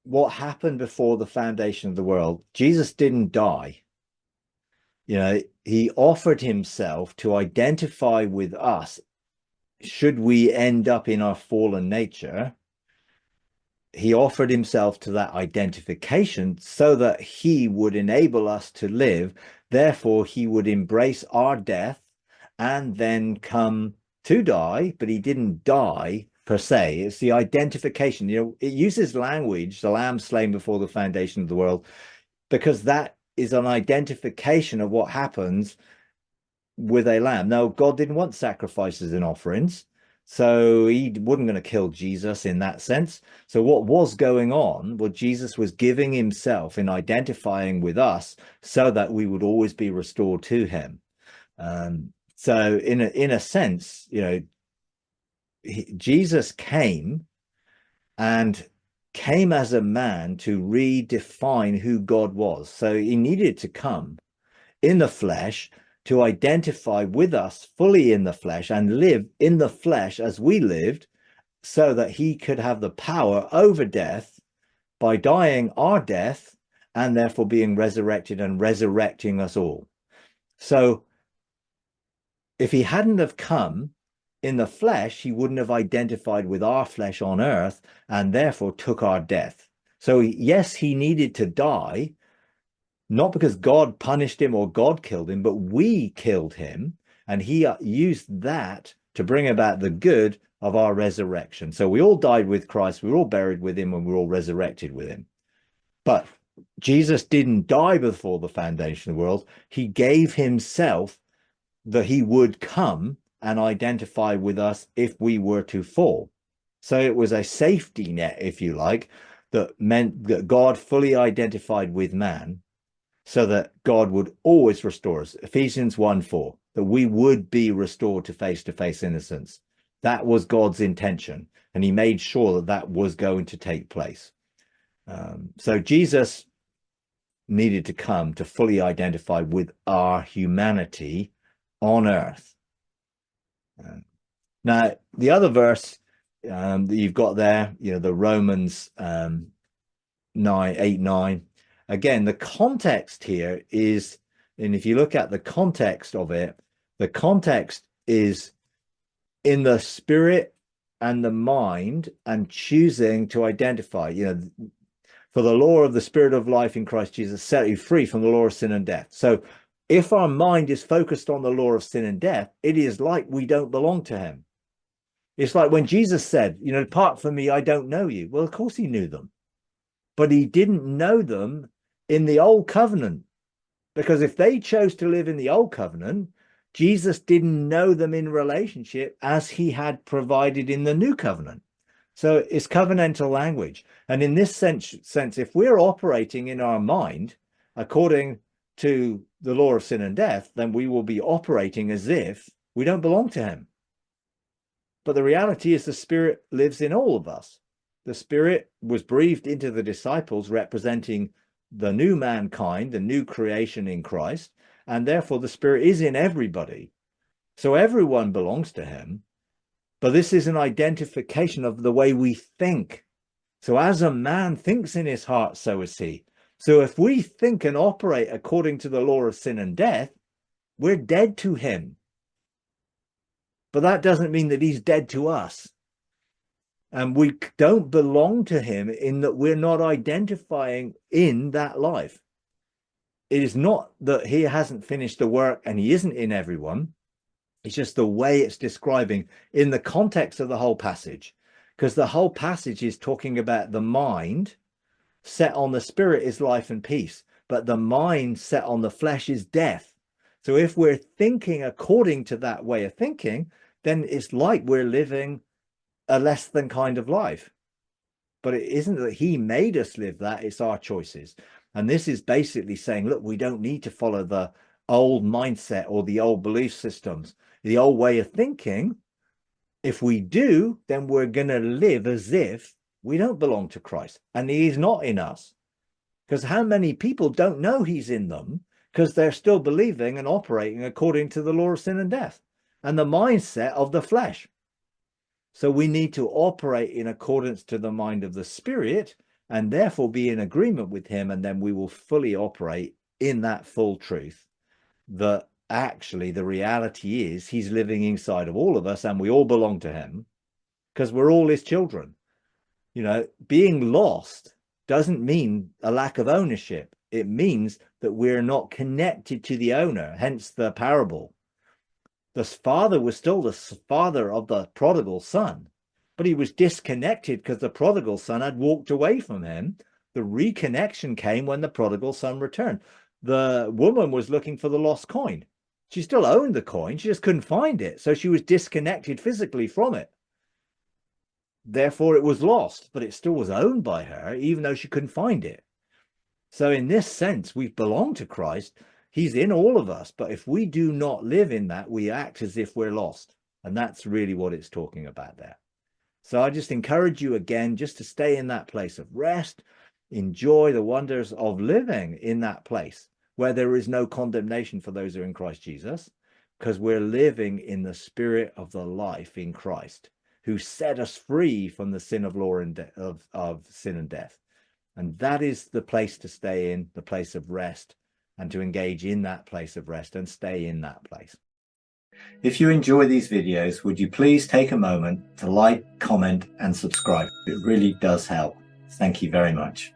what happened before the foundation of the world, Jesus didn't die. He offered himself to identify with us. Should we end up in our fallen nature, he offered himself to that identification so that he would enable us to live. Therefore, he would embrace our death and then come to die, but he didn't die per se. It's the identification. It uses language, the lamb slain before the foundation of the world, because that is an identification of what happens with a lamb. Now, God didn't want sacrifices and offerings, so he wasn't going to kill Jesus in that sense. So what was going on was Jesus was giving himself in identifying with us so that we would always be restored to him. So in a sense, Jesus came as a man to redefine who God was. So he needed to come in the flesh to identify with us fully in the flesh and live in the flesh as we lived, so that he could have the power over death by dying our death and therefore being resurrected and resurrecting us all. So if he hadn't have come in the flesh, he wouldn't have identified with our flesh on earth and therefore took our death. So yes, he needed to die, not because God punished him or God killed him, but we killed him, and he used that to bring about the good of our resurrection. So we all died with Christ, we were all buried with him, and we were all resurrected with him. But Jesus didn't die before the foundation of the world. He gave himself that he would come and identify with us if we were to fall. So it was a safety net, if you like, that meant that God fully identified with man, so that God would always restore us. Ephesians 1:4, that we would be restored to face innocence. That was God's intention, and he made sure that that was going to take place. So Jesus needed to come to fully identify with our humanity on earth. Now, the other verse that you've got there, the Romans 8:9. Again, the context here is, and if you look at the context of it, the context is in the spirit and the mind and choosing to identify, for the law of the spirit of life in Christ Jesus set you free from the law of sin and death. So if our mind is focused on the law of sin and death, it is like we don't belong to him. It's like when Jesus said, depart from me, I don't know you. Well, of course he knew them, but he didn't know them in the old covenant, because if they chose to live in the old covenant, Jesus didn't know them in relationship as he had provided in the new covenant. So it's covenantal language. And in this sense, if we're operating in our mind according to the law of sin and death, then we will be operating as if we don't belong to him. But the reality is the Spirit lives in all of us. The Spirit was breathed into the disciples, representing the new mankind, the new creation in Christ, and therefore the Spirit is in everybody. So everyone belongs to him, but this is an identification of the way we think. So as a man thinks in his heart, so is he. So if we think and operate according to the law of sin and death, we're dead to him. But that doesn't mean that he's dead to us. And we don't belong to him in that we're not identifying in that life. It is not that he hasn't finished the work and he isn't in everyone. It's just the way it's describing in the context of the whole passage, because the whole passage is talking about the mind set on the spirit is life and peace, but the mind set on the flesh is death. So if we're thinking according to that way of thinking, then it's like we're living a less than kind of life. But it isn't that he made us live that, it's our choices. And this is basically saying, look, we don't need to follow the old mindset or the old belief systems, the old way of thinking. If we do, then we're going to live as if we don't belong to Christ and he's not in us. Because how many people don't know he's in them because they're still believing and operating according to the law of sin and death and the mindset of the flesh. So we need to operate in accordance to the mind of the Spirit and therefore be in agreement with him. And then we will fully operate in that full truth that actually the reality is he's living inside of all of us and we all belong to him because we're all his children. You know, being lost doesn't mean a lack of ownership. It means that we're not connected to the owner, hence the parable. The father was still the father of the prodigal son, but he was disconnected because the prodigal son had walked away from him. The reconnection came when the prodigal son returned. The woman was looking for the lost coin. She still owned the coin, she just couldn't find it. So she was disconnected physically from it. Therefore, it was lost, but it still was owned by her, even though she couldn't find it. So in this sense, we belong to Christ. He's in all of us. But if we do not live in that, we act as if we're lost. And that's really what it's talking about there. So I just encourage you again, just to stay in that place of rest, enjoy the wonders of living in that place where there is no condemnation for those who are in Christ Jesus, because we're living in the spirit of the life in Christ, who set us free from the sin of law and of sin and death. And that is the place to stay in, the place of rest, and to engage in that place of rest and stay in that place. If you enjoy these videos, would you please take a moment to like, comment, and subscribe? It really does help. Thank you very much.